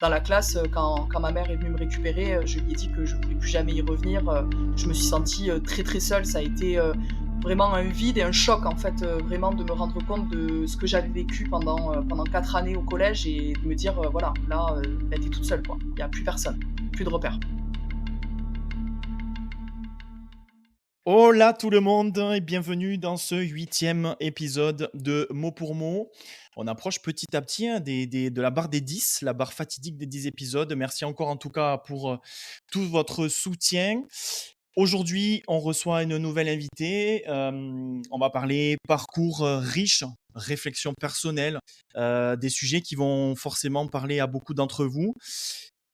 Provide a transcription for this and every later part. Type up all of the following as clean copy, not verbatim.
Dans la classe, quand ma mère est venue me récupérer, je lui ai dit que je voulais plus jamais y revenir. Je me suis sentie très très seule. Ça a été vraiment un vide et un choc en fait, vraiment de me rendre compte de ce que j'avais vécu pendant 4 années au collège et de me dire voilà, là, bah, t'es toute seule quoi. Il y a plus personne, plus de repères. Hola tout le monde et bienvenue dans ce 8e épisode de Mot pour mot. On approche petit à petit de la barre des 10, la barre fatidique des 10 épisodes. Merci encore en tout cas pour tout votre soutien. Aujourd'hui, on reçoit une nouvelle invitée. On va parler parcours riche, réflexion personnelle, des sujets qui vont forcément parler à beaucoup d'entre vous.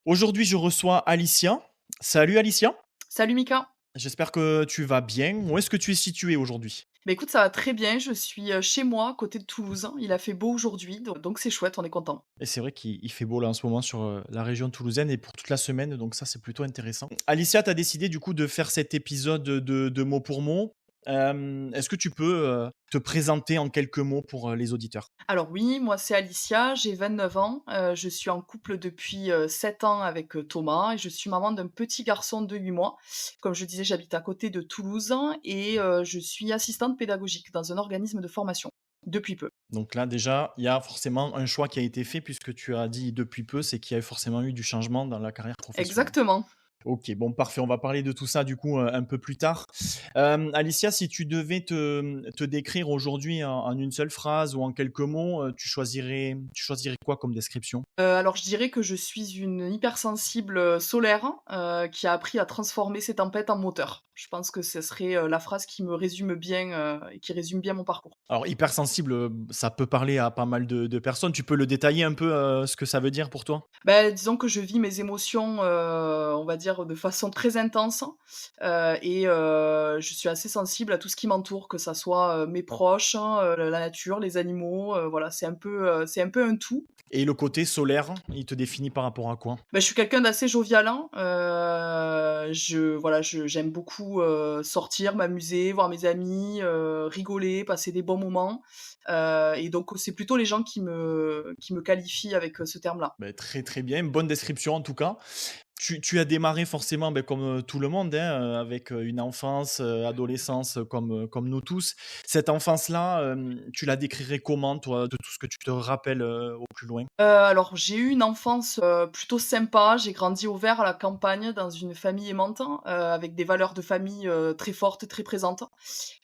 Aujourd'hui, je reçois Alicia. Salut Alicia. Salut Mika! J'espère que tu vas bien. Où est-ce que tu es située aujourd'hui? Bah, écoute, ça va très bien, je suis, chez moi, à côté de Toulouse. Il a fait beau aujourd'hui, donc c'est chouette, on est content. Et c'est vrai qu'il fait beau là en ce moment sur la région toulousaine et pour toute la semaine, donc ça c'est plutôt intéressant. Alicia, tu as décidé du coup de faire cet épisode de mot pour mot. Est-ce que tu peux te présenter en quelques mots pour les auditeurs? Alors oui, moi c'est Alicia, j'ai 29 ans, je suis en couple depuis, 7 ans avec, Thomas et je suis maman d'un petit garçon de 8 mois. Comme je disais, j'habite à côté de Toulouse et je suis assistante pédagogique dans un organisme de formation, depuis peu. Donc là déjà, il y a forcément un choix qui a été fait puisque tu as dit depuis peu, c'est qu'il y a forcément eu du changement dans la carrière professionnelle. Exactement. OK, bon parfait, on va parler de tout ça du coup, un peu plus tard. Alicia, si tu devais te décrire aujourd'hui en une seule phrase ou en quelques mots, tu choisirais quoi comme description? Alors je dirais que je suis une hypersensible, solaire, qui a appris à transformer ses tempêtes en moteur. Je pense que ce serait, la phrase qui me résume bien, et qui résume bien mon parcours. Alors hypersensible, ça peut parler à pas mal de personnes. Tu peux le détailler un peu, ce que ça veut dire pour toi? Bah, disons que je vis mes émotions, on va dire de façon très intense, je suis assez sensible à tout ce qui m'entoure, que ça soit, mes proches, la nature, les animaux, voilà, c'est un peu un tout. Et le côté solaire, il te définit par rapport à quoi? Bah, je suis quelqu'un d'assez jovial, hein, j'aime beaucoup, sortir, m'amuser, voir mes amis, rigoler, passer des bons moments, et donc c'est plutôt les gens qui me qualifient avec, ce terme-là. Beh, très, très bien, bonne description en tout cas. Tu as démarré forcément, beh, comme, tout le monde, hein, avec, une enfance, adolescence, comme nous tous. Cette enfance-là, tu la décrirais comment toi, de tout ce que tu te rappelles, au plus loin? Alors j'ai eu une enfance, plutôt sympa. J'ai grandi au vert à la campagne dans une famille aimante, avec des valeurs de famille, très fortes, très présentes.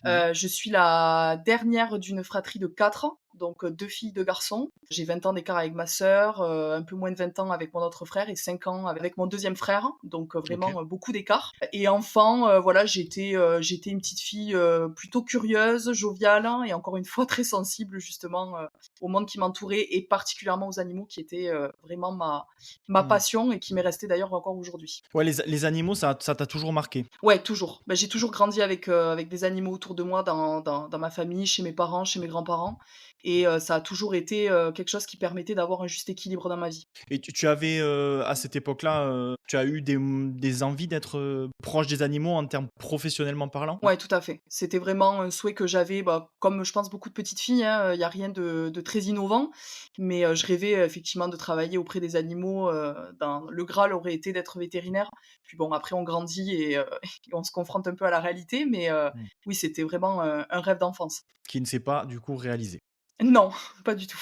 Ouais, Je suis la dernière d'une fratrie de 4, donc 2 filles, 2 garçons. J'ai 20 ans d'écart avec ma sœur, un peu moins de 20 ans avec mon autre frère et 5 ans avec mon deuxième frère, donc OK. vraiment, beaucoup d'écart et enfant, voilà, j'étais une petite fille, plutôt curieuse, joviale et encore une fois très sensible justement, au monde qui m'entourait et particulièrement aux animaux qui étaient, vraiment ma Mmh. passion et qui m'est restée d'ailleurs encore aujourd'hui. Ouais, les animaux, ça t'a toujours marqué? Ouais, toujours. Bah, j'ai toujours grandi avec des animaux autour de moi dans ma famille, chez mes parents, chez mes grands-parents et ça a toujours été, quelque chose qui permettait d'avoir un juste équilibre dans ma vie. Et tu avais, à cette époque-là, tu as eu des envies d'être, proche des animaux en termes professionnellement parlant? Ouais, tout à fait. C'était vraiment un souhait que j'avais, bah, comme je pense beaucoup de petites filles, hein, il y a rien de très innovant, mais je rêvais effectivement de travailler auprès des animaux, dans le Graal aurait été d'être vétérinaire. Puis bon, après on grandit et et on se confronte un peu à la réalité, mais Mmh. oui, c'était vraiment un rêve d'enfance. Qui ne s'est pas du coup réalisé. Non, pas du tout.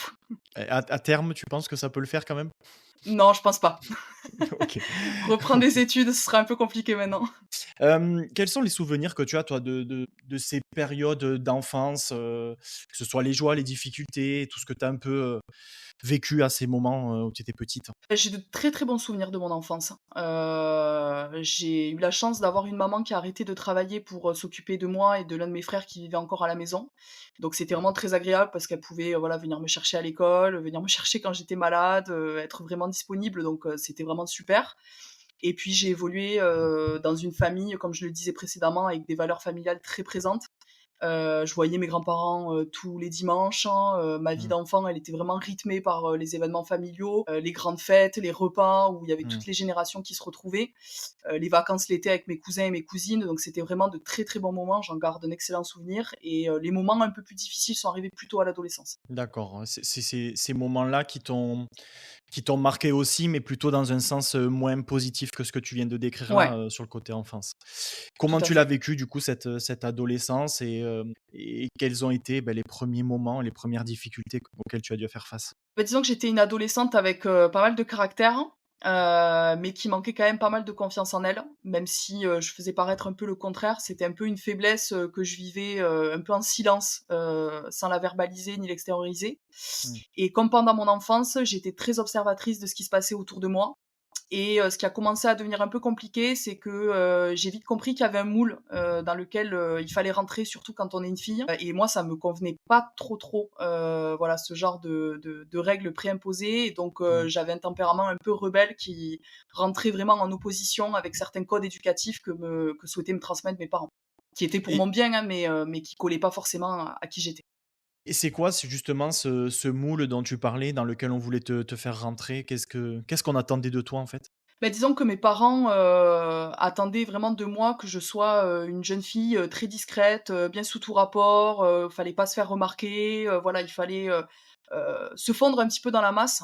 Et à terme, tu penses que ça peut le faire quand même? Non, je pense pas. OK. Reprendre des études, ce sera un peu compliqué maintenant. Quels sont les souvenirs que tu as toi de ces périodes, d'enfance, que ce soit les joies, les difficultés, tout ce que tu as un peu, vécu à ces moments, où tu étais petite? J'ai de très, très bons souvenirs de mon enfance. J'ai eu la chance d'avoir une maman qui a arrêté de travailler pour, s'occuper de moi et de l'un de mes frères qui vivait encore à la maison. Donc c'était vraiment très agréable parce qu'elle pouvait, voilà, venir me chercher à l'école, venir me chercher quand j'étais malade, être vraiment disponible donc c'était vraiment super. Et puis j'ai évolué, dans une famille, comme je le disais précédemment, avec des valeurs familiales très présentes. Je voyais mes grands-parents, tous les dimanches, hein, ma vie Mmh. d'enfant, elle était vraiment rythmée par, les événements familiaux, les grandes fêtes, les repas où il y avait Mmh. toutes les générations qui se retrouvaient, les vacances l'été avec mes cousins et mes cousines, donc c'était vraiment de très, très bons moments, j'en garde un excellent souvenir et les moments un peu plus difficiles sont arrivés plutôt à l'adolescence. D'accord, ouais, c'est ces moments-là Qui t'ont marqué aussi, mais plutôt dans un sens, moins positif que ce que tu viens de décrire Ouais, là, sur le côté enfance. tout Comment à tu l'as fait. vécu du coup cette adolescence et quels ont été, les premiers moments, les premières difficultés auxquelles tu as dû faire face? Bah, disons que j'étais une adolescente avec, pas mal de caractère, mais qui manquait quand même pas mal de confiance en elle, même si, je faisais paraître un peu le contraire. C'était un peu une faiblesse, que je vivais, un peu en silence, sans la verbaliser ni l'extérioriser. Mmh. Et comme pendant mon enfance, j'étais très observatrice de ce qui se passait autour de moi. Et ce qui a commencé à devenir un peu compliqué, c'est que, j'ai vite compris qu'il y avait un moule, dans lequel, il fallait rentrer, surtout quand on est une fille. Et moi, ça me convenait pas trop, voilà, ce genre de règles préimposées. Et donc, Ouais. j'avais un tempérament un peu rebelle qui rentrait vraiment en opposition avec certains codes éducatifs que souhaitaient me transmettre mes parents. Qui étaient pour Et mon bien, hein, mais qui collaient pas forcément à qui j'étais. et c'est quoi, c'est justement ce moule dont tu parlais, dans lequel on voulait te faire rentrer? Qu'est-ce qu'on attendait de toi, en fait? Bah, disons que mes parents, attendaient vraiment de moi que je sois, une jeune fille, très discrète, bien sous tout rapport, fallait pas se faire remarquer, voilà, il fallait, se fondre un petit peu dans la masse,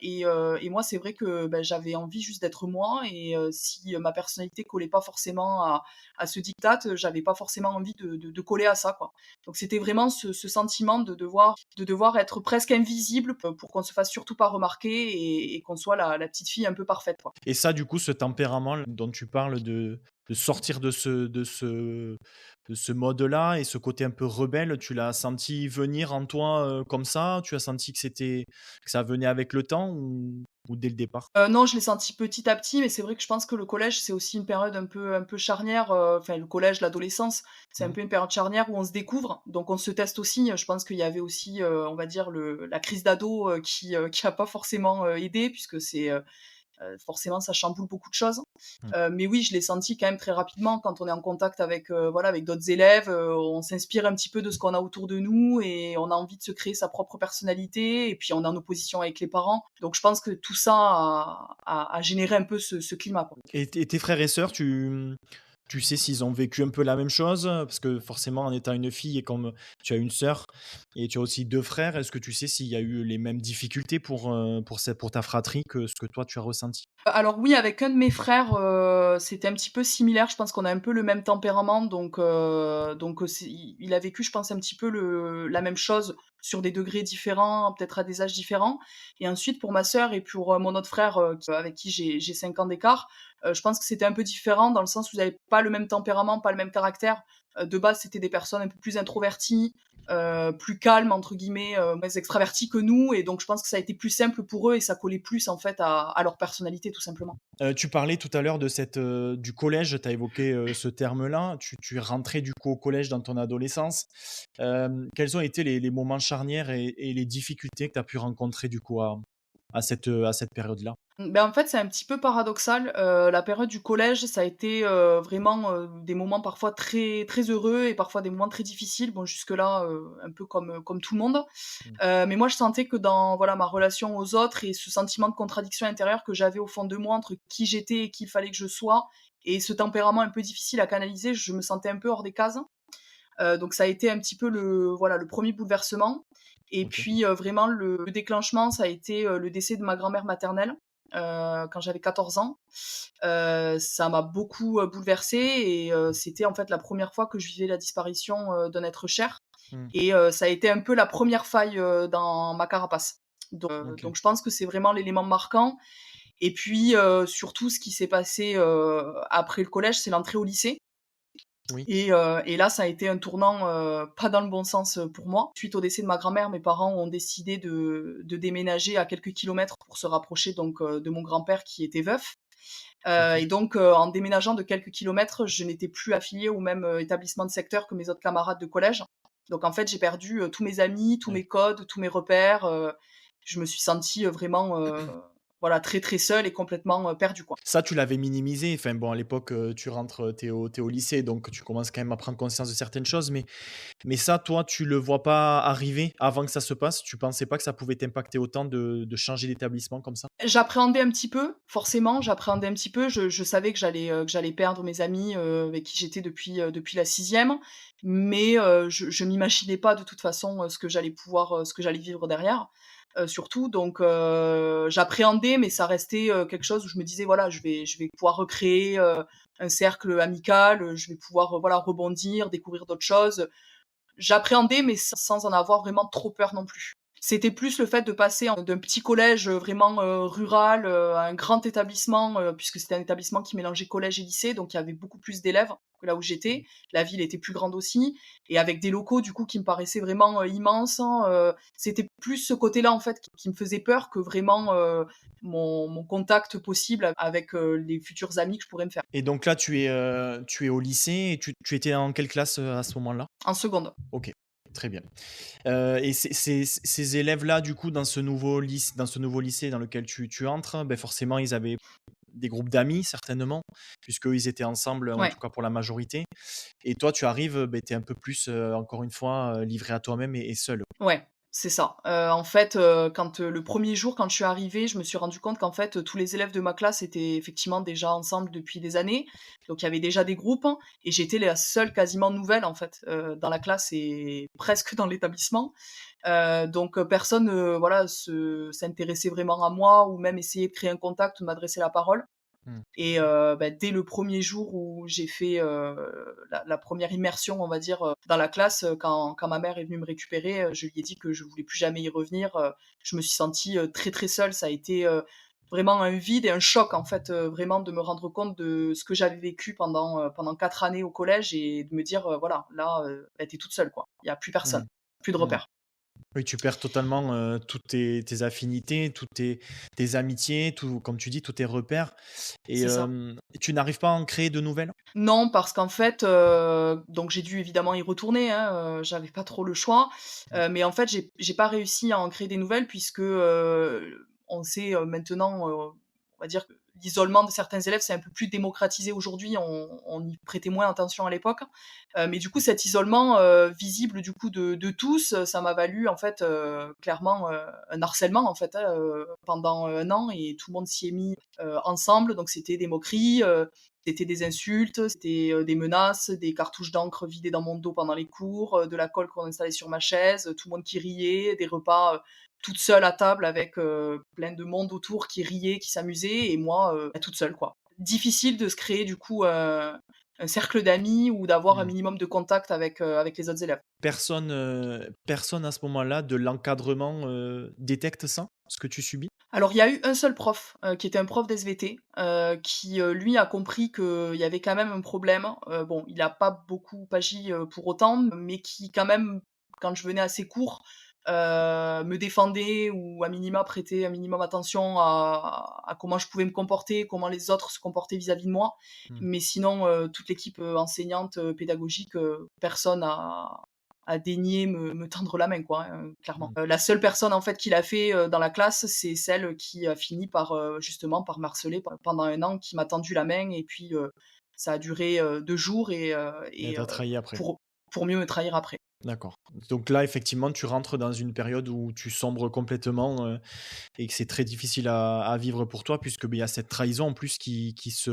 et moi, c'est vrai que, bah, j'avais envie juste d'être moi. Et si, ma personnalité collait pas forcément à ce diktat, j'avais pas forcément envie de coller à ça, quoi. Donc c'était vraiment ce sentiment de devoir être presque invisible pour qu'on se fasse surtout pas remarquer, et qu'on soit la petite fille un peu parfaite, quoi. Et ça, du coup, ce tempérament dont tu parles de sortir de ce mode-là et ce côté un peu rebelle, tu l'as senti venir en toi, comme ça? Tu as senti que ça venait avec le temps ou dès le départ? Non, je l'ai senti petit à petit, mais c'est vrai que je pense que le collège, c'est aussi une période un peu charnière, enfin le collège, l'adolescence, c'est un Mmh. peu une période charnière où on se découvre, donc on se teste aussi. Je pense qu'il y avait aussi, on va dire la crise d'ado, qui a pas forcément, aidé, puisque forcément ça chamboule beaucoup de choses. Mmh. Mais oui, je l'ai senti quand même très rapidement quand on est en contact avec, voilà, avec d'autres élèves, on s'inspire un petit peu de ce qu'on a autour de nous, et on a envie de se créer sa propre personnalité, et puis on est en opposition avec les parents. Donc je pense que tout ça a généré un peu ce climat, quoi. Et tes frères et sœurs, tu sais s'ils ont vécu un peu la même chose? Parce que forcément, en étant une fille et comme tu as une sœur et tu as aussi 2 frères, est-ce que tu sais s'il y a eu les mêmes difficultés pour ta fratrie que ce que toi tu as ressenti? Alors oui, avec un de mes frères, c'était un petit peu similaire. Je pense qu'on a un peu le même tempérament, donc c'est il a vécu, je pense, un petit peu la même chose sur des degrés différents, peut-être à des âges différents. Et ensuite pour ma sœur et pour, mon autre frère, avec qui j'ai 5 ans d'écart, je pense que c'était un peu différent dans le sens où ils avaient pas le même tempérament, pas le même caractère. De base, c'était des personnes un peu plus introverties, plus «calmes» entre guillemets, moins extraverties que nous, et donc je pense que ça a été plus simple pour eux, et ça collait plus en fait à leur personnalité, tout simplement. Tu parlais tout à l'heure de du collège, tu as évoqué, ce terme-là. Tu es rentré du coup au collège dans ton adolescence. Quels ont été les moments charnières et les difficultés que tu as pu rencontrer du coup à cette période-là? Ben, en fait, c'est un petit peu paradoxal, la période du collège, ça a été, vraiment, des moments parfois très très heureux, et parfois des moments très difficiles. Bon, jusque-là, un peu comme tout le monde. Mmh. Mais moi, je sentais que dans, voilà, ma relation aux autres, et ce sentiment de contradiction intérieure que j'avais au fond de moi entre qui j'étais et qui il fallait que je sois, et ce tempérament un peu difficile à canaliser, je me sentais un peu hors des cases. Donc ça a été un petit peu voilà, le premier bouleversement. Et OK. puis, vraiment le déclenchement, ça a été, le décès de ma grand-mère maternelle, quand j'avais 14 ans. Ça m'a beaucoup, bouleversée, et c'était en fait la première fois que je vivais la disparition, d'un être cher. Mmh. Et ça a été un peu la première faille, dans ma carapace. Donc OK. donc je pense que c'est vraiment l'élément marquant. Et puis, surtout ce qui s'est passé, après le collège, c'est l'entrée au lycée. Oui. Et là, ça a été un tournant, pas dans le bon sens, pour moi. Suite au décès de ma grand-mère, mes parents ont décidé de déménager à quelques kilomètres pour se rapprocher donc, de mon grand-père qui était veuf. OK. Et donc, en déménageant de quelques kilomètres, je n'étais plus affiliée au même, établissement de secteur que mes autres camarades de collège. Donc en fait, j'ai perdu, tous mes amis, tous Ouais. mes codes, tous mes repères. Je me suis sentie, vraiment, voilà, très, très seule et complètement, perdue, quoi. Ça, tu l'avais minimisé. Enfin bon, à l'époque, tu rentres, tu au lycée, donc tu commences quand même à prendre conscience de certaines choses. Mais ça, toi, tu le vois pas arriver avant que ça se passe? Tu pensais pas que ça pouvait t'impacter autant de changer d'établissement comme ça? J'appréhendais un petit peu, forcément, j'appréhendais un petit peu. Je savais que j'allais perdre mes amis, avec qui j'étais depuis la sixième, mais je m'imaginais pas de toute façon, ce que j'allais vivre derrière. surtout. Donc j'appréhendais, mais ça restait quelque chose où je me disais voilà, je vais pouvoir recréer un cercle amical, je vais pouvoir voilà rebondir, découvrir d'autres choses. J'appréhendais, mais sans en avoir vraiment trop peur non plus. C'était plus le fait de passer d'un petit collège vraiment rural à un grand établissement, puisque c'était un établissement qui mélangeait collège et lycée, donc il y avait beaucoup plus d'élèves que là où j'étais. La ville était plus grande aussi, et avec des locaux du coup qui me paraissaient vraiment immenses, hein. C'était plus ce côté-là en fait qui me faisait peur que vraiment mon contact possible avec les futurs amis que je pourrais me faire. Et donc là, tu es au lycée et tu étais en quelle classe, à ce moment-là? En seconde. OK, très bien. Et ces élèves-là, du coup, dans ce nouveau lycée dans lequel tu entres, beh, forcément, ils avaient des groupes d'amis certainement, puisqu'ils étaient ensemble, en Ouais. tout cas pour la majorité. Et toi, tu arrives, beh, tu es un peu plus, encore une fois, livré à toi-même et seul. Ouais, c'est ça. En fait, quand, le 1er jour, quand je suis arrivée, je me suis rendu compte qu'en fait, tous les élèves de ma classe étaient effectivement déjà ensemble depuis des années. Donc il y avait déjà des groupes, hein, et j'étais la seule quasiment nouvelle, en fait, dans la classe et presque dans l'établissement. Donc personne, voilà, s'intéressait vraiment à moi ou même essayait de créer un contact ou de m'adresser la parole. Mmh. Et bah, dès le premier jour où j'ai fait la première immersion, on va dire, dans la classe, quand ma mère est venue me récupérer, je lui ai dit que je voulais plus jamais y revenir. Je me suis sentie très très seule. Ça a été vraiment un vide et un choc en fait, vraiment de me rendre compte de ce que j'avais vécu pendant 4 années au collège et de me dire voilà, là, bah, t'es toute seule quoi. Il y a plus personne, Mmh. plus de Mmh. repères. Oui, tu perds totalement, toutes tes affinités, toutes tes amitiés, tout comme tu dis, tous tes repères et C'est ça. tu n'arrives pas à en créer de nouvelles? Non, parce qu'en fait, donc j'ai dû évidemment y retourner, hein, j'avais pas trop le choix, Mmh. mais en fait, j'ai pas réussi à en créer des nouvelles puisque, on sait, maintenant, on va dire que l'isolement de certains élèves, c'est un peu plus démocratisé aujourd'hui, on y prêtait moins attention à l'époque, mais du coup, cet isolement, visible du coup de tous, ça m'a valu en fait, clairement, un harcèlement en fait, hein, pendant 1 an et tout le monde s'y est mis, ensemble. Donc c'était des moqueries, c'était des insultes, c'était, des menaces, des cartouches d'encre vidées dans mon dos pendant les cours, de la colle qu'on installait sur ma chaise, tout le monde qui riait, des repas, toute seule à table avec, plein de monde autour qui riait, qui s'amusait et moi, bah, toute seule, quoi. Difficile de se créer du coup, un cercle d'amis ou d'avoir un Mmh. minimum de contact avec les autres élèves. Personne à ce moment-là de l'encadrement, détecte ça? Ce que tu subis? Alors il y a eu un seul prof, qui était un prof d'SVT, qui, lui a compris qu'il y avait quand même un problème. Bon, il a pas beaucoup agi, pour autant, mais qui quand même, quand je venais à ses cours, me défendait ou à minima prêtait un minimum attention à comment je pouvais me comporter, comment les autres se comportaient vis-à-vis de moi. Mmh. Mais sinon, toute l'équipe, enseignante, pédagogique, personne a daigné me tendre la main quoi, hein, clairement. Mmh. La seule personne en fait qui l'a fait, dans la classe, c'est celle qui a fini par, justement par m'harceler pendant 1 an, qui m'a tendu la main et puis, ça a duré, 2 jours Et elle t'a trahi après? pour pour mieux me trahir après. D'accord. Donc là, effectivement, tu rentres dans une période où tu sombres complètement, et que c'est très difficile à vivre pour toi puisque, beh, il y a cette trahison en plus qui se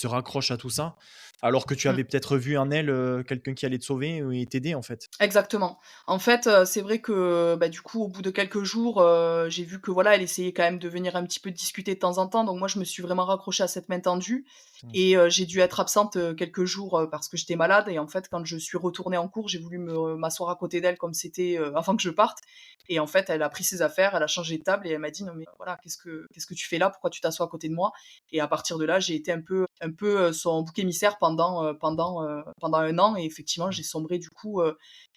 raccroche à tout ça, alors que tu Mmh. avais peut-être vu en elle, quelqu'un qui allait te sauver et t'aider, en fait. Exactement. En fait, c'est vrai que, bah, du coup, au bout de quelques jours, j'ai vu que, voilà, elle essayait quand même de venir un petit peu discuter de temps en temps, donc moi, je me suis vraiment raccrochée à cette main tendue Mmh. et j'ai dû être absente, quelques jours, parce que j'étais malade et en fait, quand je suis retournée en cours, j'ai voulu m'asseoir à côté d'elle comme c'était, avant que je parte et en fait, elle a pris ses affaires, elle a changé de table et elle m'a dit: «Non mais voilà, qu'est-ce que tu fais là? Pourquoi tu t'assois à côté de moi?» Et à partir de là, j'ai été un peu, son bouc émissaire pendant 1 an et effectivement, Mmh. j'ai sombré du coup,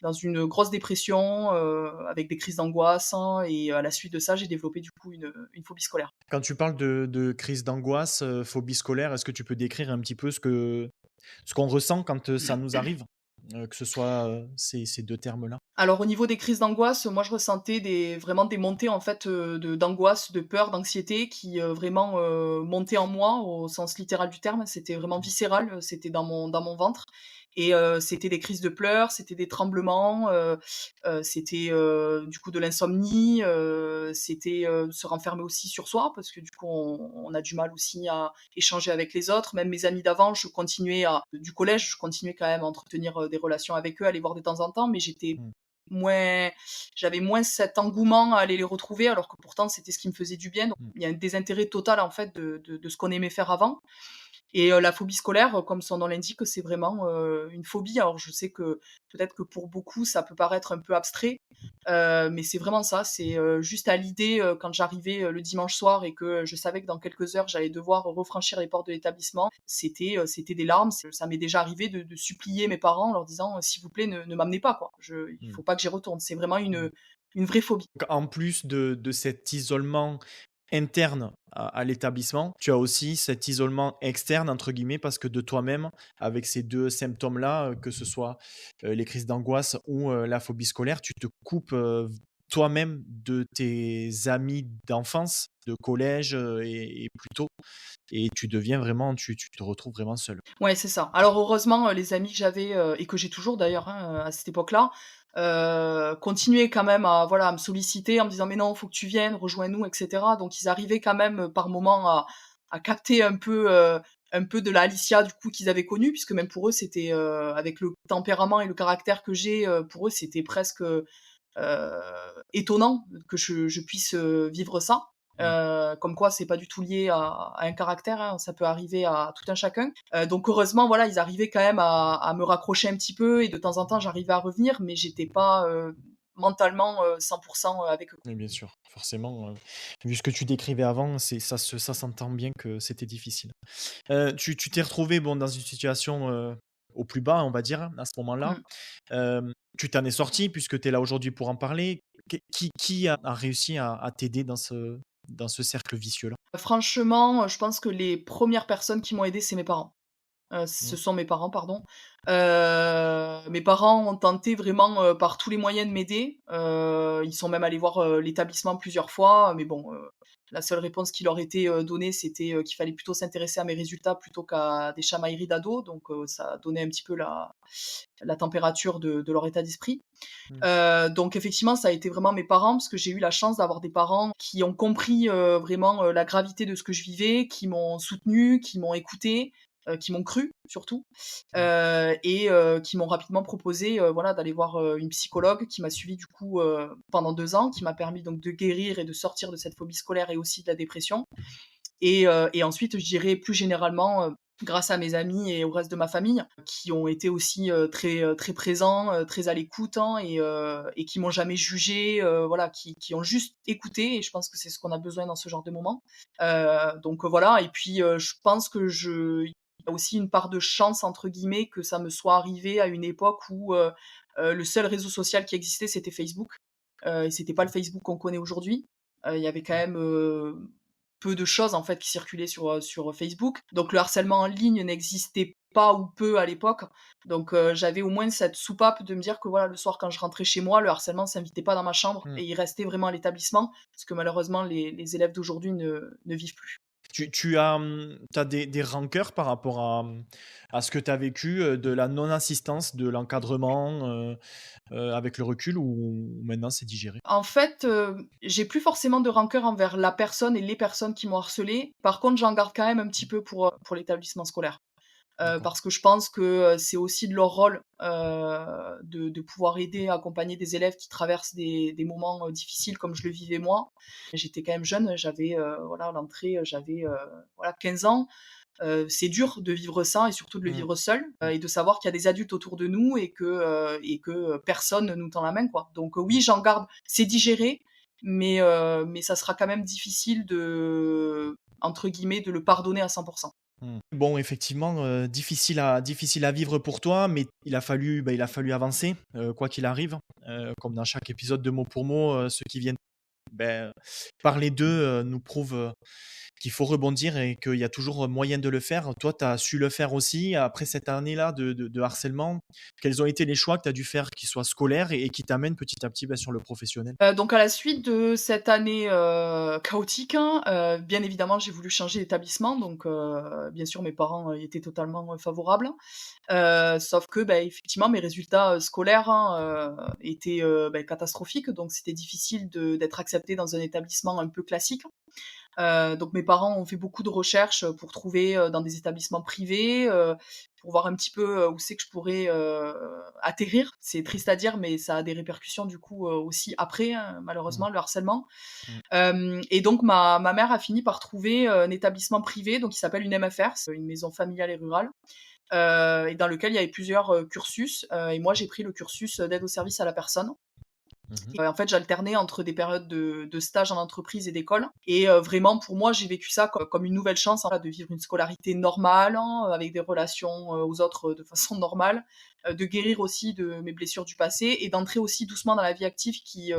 dans une grosse dépression, avec des crises d'angoisse, hein, et à la suite de ça, j'ai développé du coup une phobie scolaire. Quand tu parles de crise d'angoisse, phobie scolaire, est-ce que tu peux décrire un petit peu ce qu'on ressent quand, ça nous arrive? Que ce soit, ces 2 termes-là? Alors au niveau des crises d'angoisse, moi je ressentais vraiment des montées en fait, d'angoisse, de peur, d'anxiété qui, vraiment, montaient en moi au sens littéral du terme. C'était vraiment Mmh. viscéral, c'était dans mon ventre et c'était des crises de pleurs, c'était des tremblements, c'était, du coup de l'insomnie, c'était, se renfermer aussi sur soi parce que du coup on a du mal aussi à échanger avec les autres. Même mes amis d'avant, du collège, je continuais quand même à entretenir, des relations avec eux, à les voir de temps en temps, mais j'étais Mmh. j'avais moins cet engouement à aller les retrouver, alors que pourtant c'était ce qui me faisait du bien. Donc, Mmh. il y a un désintérêt total en fait de ce qu'on aimait faire avant. Et la phobie scolaire, comme son nom l'indique, c'est vraiment une phobie. Alors je sais que peut-être que pour beaucoup ça peut paraître un peu abstrait, mais c'est vraiment ça. C'est juste à l'idée, quand j'arrivais le dimanche soir et que je savais que dans quelques heures j'allais devoir refranchir les portes de l'établissement, c'était des larmes. Ça m'est déjà arrivé de supplier mes parents en leur disant s'il vous plaît ne m'amenez pas quoi. Il Mmh. faut pas que j'y retourne. C'est vraiment Mmh. une vraie phobie. Donc, en plus de cet isolement interne à l'établissement, tu as aussi cet isolement «externe» entre guillemets parce que de toi-même, avec ces 2 symptômes-là, que ce soit, les crises d'angoisse ou, la phobie scolaire, tu te coupes, toi-même de tes amis d'enfance, de collège, et plus tôt et tu deviens vraiment tu te retrouves vraiment seul. Ouais, c'est ça. Alors heureusement, les amis que j'avais, et que j'ai toujours d'ailleurs, hein, à cette époque-là, continuaient quand même à voilà, à me solliciter en me disant: «Mais non, faut que tu viennes, rejoins-nous» et cetera. Donc ils arrivaient quand même, par moments à capter un peu de la Alicia du coup qu'ils avaient connue, puisque même pour eux c'était, avec le tempérament et le caractère que j'ai, pour eux c'était presque, étonnant que je puisse vivre ça. Mmh. Comme quoi c'est pas du tout lié à un caractère, hein, ça peut arriver à tout un chacun. Donc heureusement voilà, ils arrivaient quand même à me raccrocher un petit peu et de temps en temps j'arrivais à revenir, mais j'étais pas mentalement 100% avec eux. Oui, bien sûr, forcément, vu ce que tu décrivais avant, ça s'entend bien que c'était difficile. Tu t'es retrouvé, bon, dans une situation, au plus bas, on va dire, à ce moment-là. Mm. Tu t'en es sorti puisque tu es là aujourd'hui pour en parler. Qui a réussi à t'aider dans ce cercle vicieux-là? Franchement, je pense que les premières personnes qui m'ont aidée, c'est mes parents. Mmh. Ce sont mes parents, pardon. Mes parents ont tenté vraiment, par tous les moyens de m'aider. Ils sont même allés voir, l'établissement plusieurs fois, mais bon, la seule réponse qui leur était, donnée, c'était, qu'il fallait plutôt s'intéresser à mes résultats plutôt qu'à des chamailleries d'ados, donc ça donnait un petit peu la température de leur état d'esprit. Mmh. Donc effectivement, ça a été vraiment mes parents, parce que j'ai eu la chance d'avoir des parents qui ont compris, vraiment, la gravité de ce que je vivais, qui m'ont soutenue, qui m'ont écoutée, qui m'ont cru surtout, Mmh. et qui m'ont rapidement proposé, voilà, d'aller voir, une psychologue qui m'a suivie du coup, pendant 2 ans, qui m'a permis donc de guérir et de sortir de cette phobie scolaire et aussi de la dépression. Et ensuite, je dirais plus généralement, grâce à mes amis et au reste de ma famille, qui ont été aussi, très présents, très à l'écoute, hein, et qui m'ont jamais jugée, voilà, qui ont juste écouté, et je pense que c'est ce qu'on a besoin dans ce genre de moment. Donc voilà, et puis, je pense que il y a aussi une part de «chance» entre guillemets que ça me soit arrivé à une époque où, le seul réseau social qui existait, c'était Facebook, et c'était pas le Facebook qu'on connaît aujourd'hui. Il y avait quand même, peu de choses en fait qui circulaient sur Facebook. Donc le harcèlement en ligne n'existait pas ou peu à l'époque. Donc j'avais au moins cette soupape de me dire que voilà, le soir quand je rentrais chez moi, le harcèlement s'invitait pas dans ma chambre Mmh. et il restait vraiment à l'établissement, parce que malheureusement les élèves d'aujourd'hui ne vivent plus. Tu as, des rancœurs par rapport à ce que tu as vécu, de la non-assistance, de l'encadrement, avec le recul ou maintenant c'est digéré? En fait, j'ai plus forcément de rancœur envers la personne et les personnes qui m'ont harcelée. Par contre, j'en garde quand même un petit peu pour l'établissement scolaire. D'accord. Parce que je pense que, c'est aussi de leur rôle, de pouvoir aider, accompagner des élèves qui traversent des moments, difficiles comme je le vivais moi. J'étais quand même jeune, j'avais, voilà, à l'entrée, j'avais, voilà 15 ans. C'est dur de vivre ça et surtout de le Mmh. vivre seul, Mmh. et de savoir qu'il y a des adultes autour de nous et que personne ne nous tend la main, quoi. Donc oui, j'en garde, c'est digéré, mais ça sera quand même difficile de, entre guillemets, «de le pardonner à 100%». Mmh. Bon, effectivement, difficile à vivre pour toi, mais il a fallu avancer, quoi qu'il arrive. Comme dans chaque épisode de Mot pour mot, ceux qui viennent, beh, parler d'eux, nous prouvent, qu'il faut rebondir et qu'il y a toujours moyen de le faire. Toi, tu as su le faire aussi après cette année-là de harcèlement. Quels ont été les choix que tu as dû faire qui soient scolaires et qui t'amènent petit à petit, bah, sur le professionnel? Donc à la suite de cette année, chaotique, hein, bien évidemment, j'ai voulu changer d'établissement, donc bien sûr mes parents, y étaient totalement, favorables. Sauf que, bah, effectivement mes résultats, scolaires, hein, étaient, catastrophiques, donc c'était difficile d'être acceptée dans un établissement un peu classique. Donc mes parents ont fait beaucoup de recherches pour trouver dans des établissements privés, pour voir un petit peu où c'est que je pourrais atterrir. C'est triste à dire, mais ça a des répercussions du coup aussi après, hein, Mmh. malheureusement, le harcèlement. Mmh. Et donc ma mère a fini par trouver un établissement privé, donc qui s'appelle une MFR, c'est une maison familiale et rurale, et dans lequel il y avait plusieurs cursus. Et moi j'ai pris le cursus d'aide au service à la personne. Mmh. En fait, j'alternais entre des périodes de stage en entreprise et d'école. Et vraiment, pour moi, j'ai vécu ça comme une nouvelle chance, hein, de vivre une scolarité normale, hein, avec des relations aux autres de façon normale, de guérir aussi de mes blessures du passé et d'entrer aussi doucement dans la vie active qui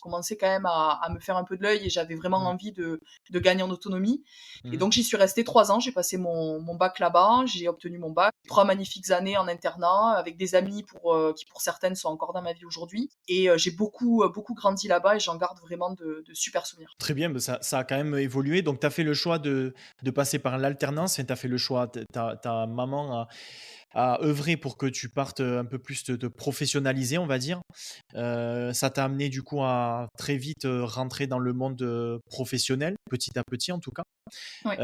commençait quand même à me faire un peu de l'œil et j'avais vraiment Mmh. envie de gagner en autonomie. Et Mmh. donc, j'y suis restée 3 ans. J'ai passé mon bac là-bas. J'ai obtenu mon bac. 3 magnifiques années en internat avec des amis qui, pour certaines, sont encore dans ma vie aujourd'hui. Et j'ai beaucoup grandi là-bas et j'en garde vraiment de super souvenirs. Très bien, bah, ça a quand même évolué. Donc, tu as fait le choix de passer par l'alternance et tu as fait le choix, ta maman a œuvré pour que tu partes un peu plus te professionnaliser, on va dire. Ça t'a amené du coup à très vite rentrer dans le monde professionnel, petit à petit en tout cas. Ouais.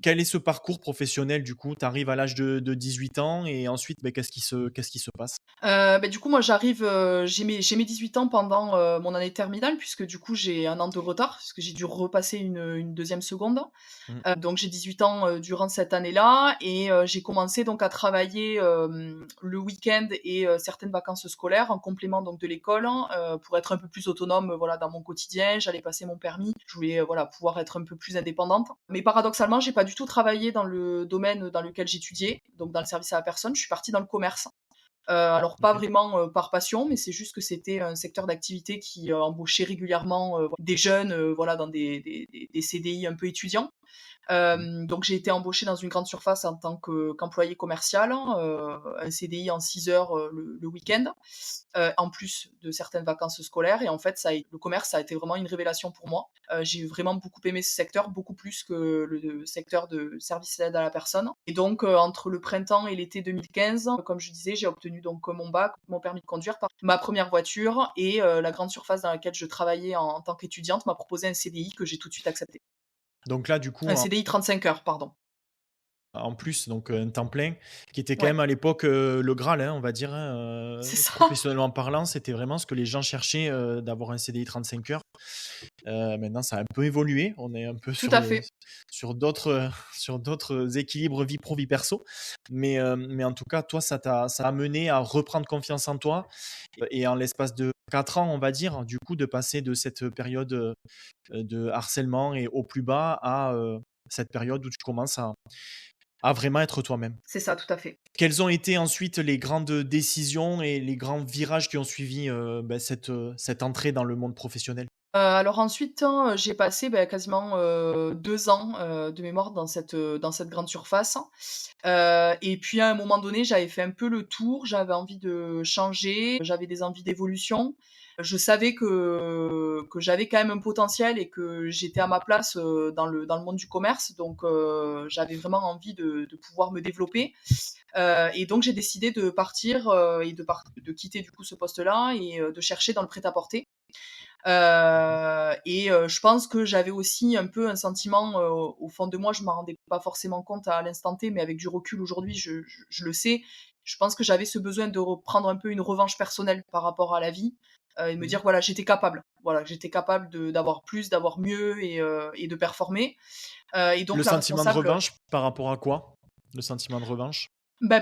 Quel est ce parcours professionnel du coup? Tu arrives à l'âge de 18 ans et ensuite, beh, qu'est-ce qui se passe? Du coup, moi, j'arrive, j'ai mes 18 ans pendant mon année terminale, puisque du coup, j'ai un an de retard, parce que j'ai dû repasser une deuxième seconde. Mmh. Donc j'ai 18 ans durant cette année-là et j'ai commencé donc à travailler le week-end et certaines vacances scolaires en complément donc de l'école, hein, pour être un peu plus autonome voilà dans mon quotidien. J'allais passer mon permis, je voulais voilà pouvoir être un peu plus indépendante. Mais paradoxalement, j'ai pas du tout travaillé dans le domaine dans lequel j'étudiais, donc dans le service à la personne. Je suis partie dans le commerce. Alors pas OK. vraiment par passion, mais c'est juste que c'était un secteur d'activité qui embauchait régulièrement des jeunes, voilà, dans des CDI un peu étudiants. Mmh. Donc j'ai été embauchée dans une grande surface en tant qu'employée commerciale, hein, un CDI en 6 heures le week-end, en plus de certaines vacances scolaires. Et en fait, le commerce, ça a été vraiment une révélation pour moi. J'ai vraiment beaucoup aimé ce secteur, beaucoup plus que le secteur de service d'aide à la personne. Et donc, entre le printemps et l'été 2015, comme je disais, j'ai obtenu donc mon bac, mon permis de conduire, ma première voiture, et la grande surface dans laquelle je travaillais en tant qu'étudiante m'a proposé un CDI que j'ai tout de suite accepté. Donc là, du coup, Un CDI 35 heures, pardon. en plus, donc un temps plein, qui était quand Ouais, même à l'époque, le graal, hein, on va dire, hein, c'est ça. professionnellement parlant, c'était vraiment ce que les gens cherchaient, d'avoir un CDI 35 heures. Maintenant, ça a un peu évolué. On est un peu Tout sur à le fait. sur d'autres, sur d'autres équilibres vie pro, vie perso. Mais en tout cas, toi, ça a mené à reprendre confiance en toi et en l'espace de 4 ans, on va dire, du coup, de passer de cette période, de harcèlement et au plus bas à, cette période où tu commences à vraiment être toi-même. C'est ça, tout à fait. Quelles ont été ensuite les grandes décisions et les grands virages qui ont suivi, cette entrée dans le monde professionnel? Alors ensuite, hein, j'ai passé, quasiment 2 ans, de mémoire dans cette grande surface. Et puis à un moment donné, j'avais fait un peu le tour, j'avais envie de changer, j'avais des envies d'évolution. Je savais que j'avais quand même un potentiel et que j'étais à ma place, dans le monde du commerce, donc j'avais vraiment envie de pouvoir me développer. Et donc j'ai décidé de partir, et de quitter du coup ce poste-là et de chercher dans le prêt-à-porter. Et je pense que j'avais aussi un peu un sentiment, au fond de moi, je m'en rendais pas forcément compte à l'instant T, mais avec du recul aujourd'hui, je le sais. Je pense que j'avais ce besoin de reprendre un peu une revanche personnelle par rapport à la vie, et me Mmh. dire voilà, j'étais capable. Voilà, j'étais capable d'avoir plus, d'avoir mieux et de performer. Et Le donc la sentiment de responsable. revanche par rapport à quoi? Le sentiment de revanche?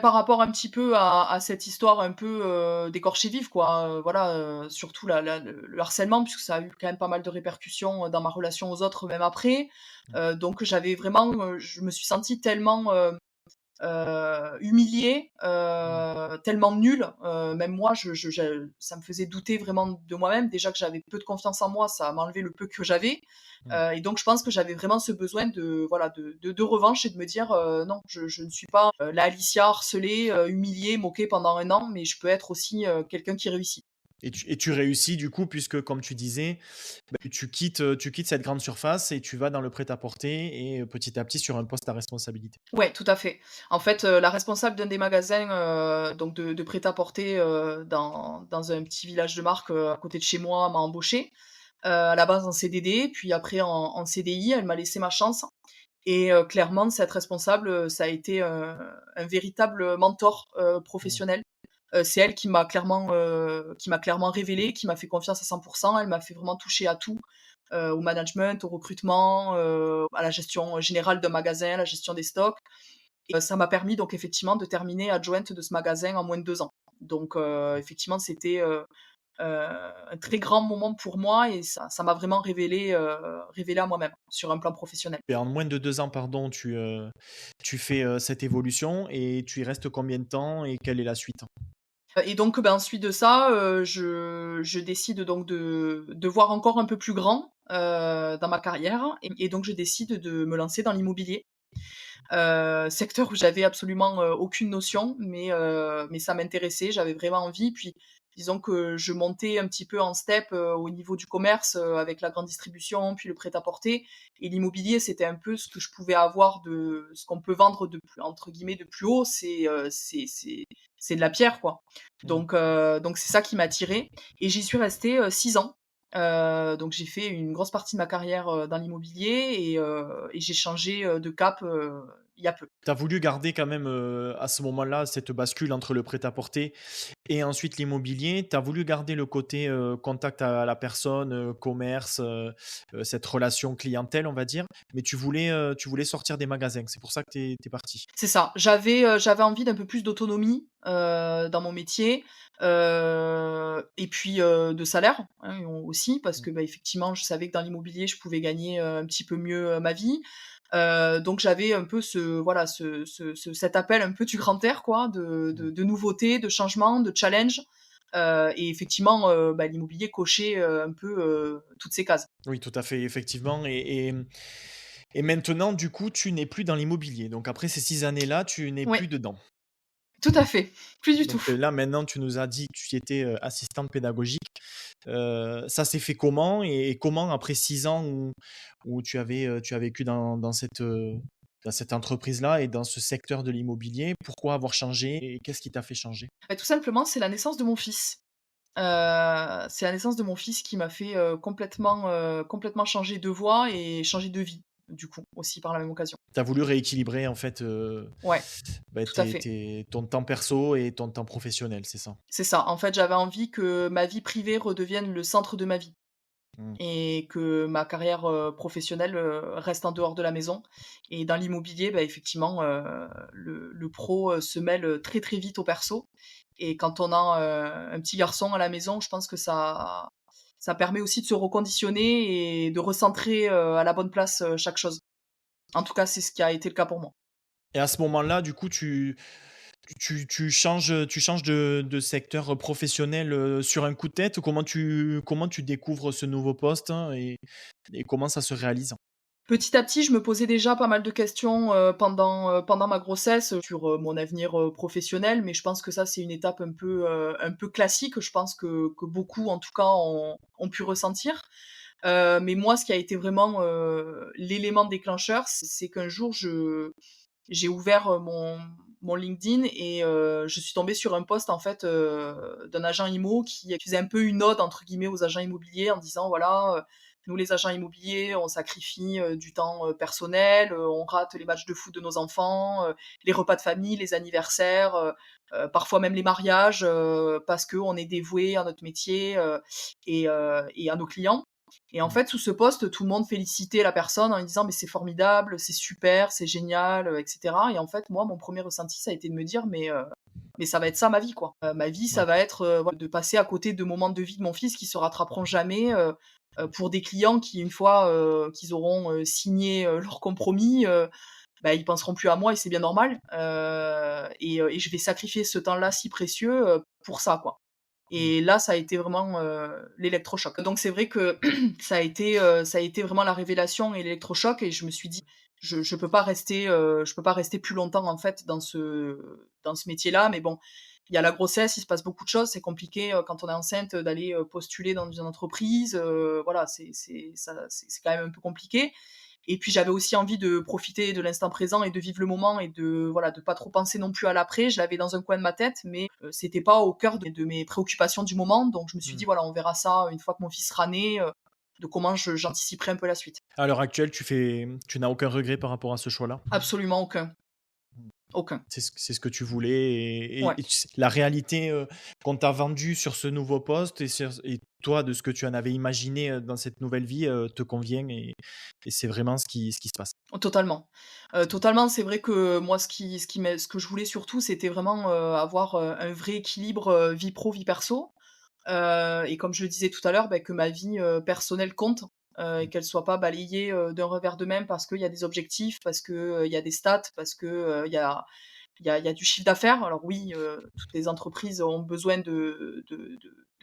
Par rapport un petit peu à cette histoire un peu, d'écorché vif quoi, voilà, surtout le harcèlement puisque ça a eu quand même pas mal de répercussions, dans ma relation aux autres même après. Mmh. Donc j'avais vraiment, je me suis sentie tellement, humiliée, Mmh. tellement nulle, même moi ça me faisait douter vraiment de moi-même. Déjà que j'avais peu de confiance en moi, ça m'a enlevé le peu que j'avais, Mmh. et donc je pense que j'avais vraiment ce besoin de voilà, de revanche et de me dire, «Non, je ne suis pas, la Alicia harcelée, humiliée, moquée pendant un an, mais je peux être aussi, quelqu'un qui réussit». Et tu réussis du coup puisque comme tu disais, tu quittes cette grande surface et tu vas dans le prêt-à-porter et petit à petit sur un poste à responsabilité. Ouais, tout à fait. En fait, la responsable d'un des magasins, donc de prêt-à-porter, dans un petit village de Marque, à côté de chez moi, m'a embauchée. à la base en CDD, puis après en CDI. Elle m'a laissé ma chance et clairement cette responsable, ça a été, un véritable mentor, Mmh. professionnel. C'est elle qui m'a clairement révélée, qui m'a fait confiance à 100. Elle m'a fait vraiment toucher à tout, au management, au recrutement, à la gestion générale d'un magasin, à la gestion des stocks. Et ça m'a permis donc effectivement de terminer adjointe de ce magasin en moins de 2 ans. Donc effectivement, c'était, un très grand moment pour moi et ça m'a vraiment révélée à moi-même sur un plan professionnel. Et en moins de 2 ans, pardon, tu fais, cette évolution et tu y restes combien de temps et quelle est la suite? Et donc, ben, ensuite de ça, je décide donc de voir encore un peu plus grand, dans ma carrière et donc je décide de me lancer dans l'immobilier. Secteur où j'avais absolument, aucune notion, mais ça m'intéressait, j'avais vraiment envie. Puis disons que je montais un petit peu en step, au niveau du commerce, avec la grande distribution, puis le prêt-à-porter et l'immobilier, c'était un peu ce que je pouvais avoir de ce qu'on peut vendre de plus entre guillemets «de plus haut», c'est de la pierre, quoi. Mmh. Donc c'est ça qui m'a attirée et j'y suis restée, 6 ans. Donc j'ai fait une grosse partie de ma carrière, dans l'immobilier et j'ai changé, de cap, il y a peu. Tu as voulu garder quand même, à ce moment-là, cette bascule entre le prêt-à-porter et ensuite l'immobilier. Tu as voulu garder le côté, contact à la personne, commerce, cette relation clientèle, on va dire, mais tu voulais sortir des magasins. C'est pour ça que tu es parti. C'est ça. J'avais envie d'un peu plus d'autonomie, dans mon métier, et puis, de salaire, hein, aussi parce Mmh. que, bah, effectivement, je savais que dans l'immobilier, je pouvais gagner, un petit peu mieux, ma vie. Donc j'avais un peu cet appel un peu du grand air quoi, Mmh. de nouveautés, de changements, de challenge, et effectivement, bah, l'immobilier cochait, un peu, toutes ces cases. Oui, tout à fait, effectivement et maintenant, du coup, tu n'es plus dans l'immobilier. Donc après ces 6 années-là, tu n'es Ouais, plus dedans. tout à fait, plus du tout. Donc, là, maintenant, tu nous as dit que tu étais, assistante pédagogique. Ça s'est fait comment et comment après 6 ans où tu as vécu dans cette entreprise-là et dans ce secteur de l'immobilier, pourquoi avoir changé et qu'est-ce qui t'a fait changer? Bah, tout simplement, c'est la naissance de mon fils. C'est la naissance de mon fils qui m'a fait, complètement changer de voie et changer de vie, du coup, aussi par la même occasion. Tu as voulu rééquilibrer en fait, Ouais, bah, tout à fait. ton temps perso et ton temps professionnel, c'est ça? C'est ça. En fait, j'avais envie que ma vie privée redevienne le centre de ma vie Mmh. et que ma carrière, professionnelle, reste en dehors de la maison et dans l'immobilier, bah, effectivement, le pro, se mêle, très, très vite au perso et quand on a, un petit garçon à la maison, je pense que ça permet aussi de se reconditionner et de recentrer, à la bonne place, chaque chose. En tout cas, c'est ce qui a été le cas pour moi. Et à ce moment-là, du coup, tu changes de secteur professionnel, sur un coup de tête? Comment tu découvres ce nouveau poste, hein, et comment ça se réalise? Petit à petit, je me posais déjà pas mal de questions, pendant ma grossesse, sur, mon avenir, professionnel, mais je pense que ça, c'est une étape un peu classique. Je pense que beaucoup, en tout cas, ont pu ressentir. Mais moi, ce qui a été vraiment, l'élément déclencheur, c'est qu'un jour, j'ai ouvert, mon LinkedIn et je suis tombée sur un post, en fait, d'un agent immo qui faisait un peu une «ode» entre guillemets aux agents immobiliers en disant: «Voilà, nous les agents immobiliers, on sacrifie, du temps, personnel, on rate les matchs de foot de nos enfants, les repas de famille, les anniversaires, parfois même les mariages, parce qu'on est dévoué à notre métier, et à nos clients». Et en Mmh. fait, sous ce post, tout le monde félicitait la personne en lui disant: «Mais c'est formidable, c'est super, c'est génial», et cetera. Et en fait, moi, mon premier ressenti, ça a été de me dire: «Mais ça va être ça ma vie, quoi». Ma vie, ça Ouais. va être, voilà, de passer à côté de moments de vie de mon fils qui se rattraperont jamais, pour des clients qui, une fois, qu'ils auront, signé, leur compromis, bah, ils penseront plus à moi et c'est bien normal. Et je vais sacrifier ce temps-là si précieux, pour ça, quoi. Mmh. Et là, ça a été vraiment, l'électrochoc. Donc c'est vrai que ça a été vraiment la révélation et l'électrochoc et je me suis dit: «Je je peux pas rester plus longtemps, en fait, dans ce métier-là». Mais bon, il y a la grossesse, il se passe beaucoup de choses, c'est compliqué, quand on est enceinte, d'aller, postuler dans une entreprise, voilà, c'est quand même un peu compliqué. Et puis j'avais aussi envie de profiter de l'instant présent et de vivre le moment et de voilà, de pas trop penser non plus à l'après. Je l'avais dans un coin de ma tête, mais c'était pas au cœur de mes préoccupations du moment. Donc je me suis Mmh. dit: «Voilà, on verra ça une fois que mon fils sera né», de comment j'anticiperai un peu la suite. À l'heure actuelle, tu n'as aucun regret par rapport à ce choix-là? Absolument aucun, aucun. C'est ce que tu voulais Ouais. et tu sais la réalité, qu'on t'a vendue sur ce nouveau poste et toi, de ce que tu en avais imaginé, dans cette nouvelle vie, te convient et c'est vraiment ce qui se passe. Totalement. Totalement, c'est vrai que moi ce que je voulais surtout, c'était vraiment, avoir, un vrai équilibre, vie pro, vie perso. Et comme je le disais tout à l'heure, que ma vie, personnelle compte, et qu'elle soit pas balayée, d'un revers de main parce qu'il y a des objectifs, parce que, il y a des stats, parce que, il y a du chiffre d'affaires. Alors oui, toutes les entreprises ont besoin de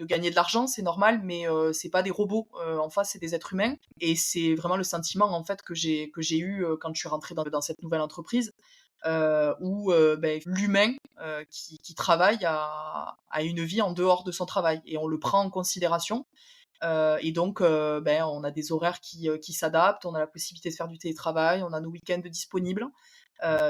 gagner de l'argent, c'est normal, mais c'est pas des robots, en face, c'est des êtres humains et c'est vraiment le sentiment, en fait, que j'ai eu, quand je suis rentrée dans cette nouvelle entreprise, où, l'humain, qui travaille a une vie en dehors de son travail et on le prend en considération. Et donc, on a des horaires qui s'adaptent, on a la possibilité de faire du télétravail, on a nos week-ends disponibles.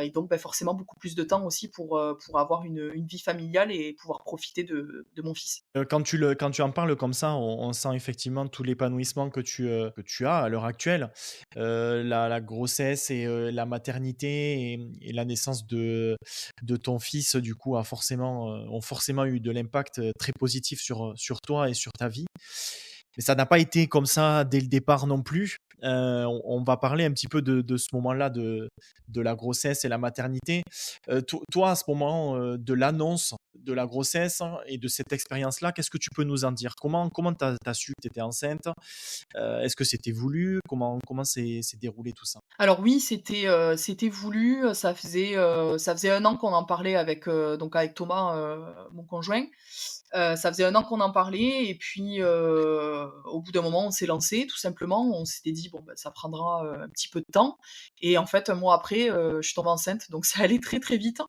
Et donc, forcément beaucoup plus de temps aussi pour avoir une vie familiale et pouvoir profiter de mon fils. Quand tu en parles comme ça, on sent effectivement tout l'épanouissement que tu as à l'heure actuelle. La grossesse et la maternité et la naissance de ton fils, du coup, ont forcément eu de l'impact, très positif sur toi et sur ta vie. Mais ça n'a pas été comme ça dès le départ non plus. On va parler un petit peu de ce moment-là de la grossesse et la maternité. Toi, à ce moment, de l'annonce de la grossesse, hein, et de cette expérience-là, qu'est-ce que tu peux nous en dire? Comment tu as su que tu étais enceinte? Est-ce que c'était voulu? Comment s'est déroulé tout ça? Alors oui, c'était voulu, ça faisait 1 an qu'on en parlait avec Thomas, mon conjoint. Ça faisait 1 an qu'on en parlait et puis, au bout d'un moment, on s'est lancé tout simplement. On s'était dit: «Bon, ça prendra, un petit peu de temps» et en fait, 1 mois après, je suis tombée enceinte donc ça allait très, très vite.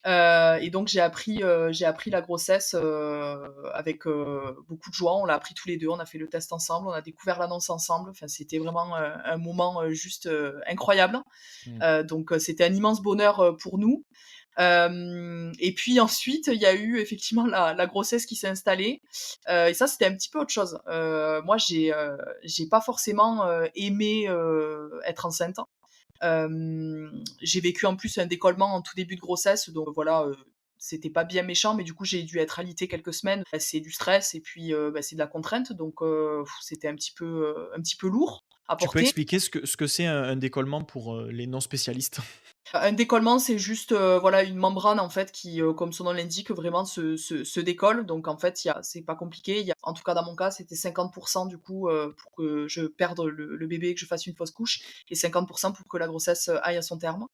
Et donc j'ai appris la grossesse, avec, beaucoup de joie. On l'a appris tous les 2. On a fait le test ensemble, on a découvert l'annonce ensemble. Enfin, c'était vraiment, un moment, juste, incroyable. Mmh. Donc c'était un immense bonheur, pour nous. Et puis ensuite, il y a eu effectivement la grossesse qui s'est installée, et ça, c'était un petit peu autre chose. Moi, j'ai pas forcément, aimé, être enceinte. J'ai vécu en plus un décollement en tout début de grossesse, donc voilà, c'était pas bien méchant, mais du coup, j'ai dû être alitée quelques semaines. C'est du stress et puis, c'est de la contrainte, donc c'était un petit peu lourd à Tu peux porter. expliquer ce que c'est un décollement pour, les non spécialistes? Un décollement, c'est juste, voilà, une membrane en fait qui, comme son nom l'indique, vraiment se décolle. Donc en fait, c'est pas compliqué. En tout cas dans mon cas, c'était 50 du coup, pour que je perde le bébé et que je fasse une fausse couche et 50 pour que la grossesse, aille à son terme.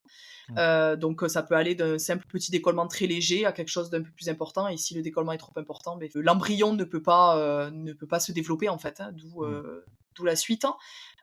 Mmh. Donc ça peut aller d'un simple petit décollement très léger à quelque chose d'un peu plus important et si le décollement est trop important, l'embryon ne peut pas se développer en fait, hein, d'où, Mmh. d'où la suite.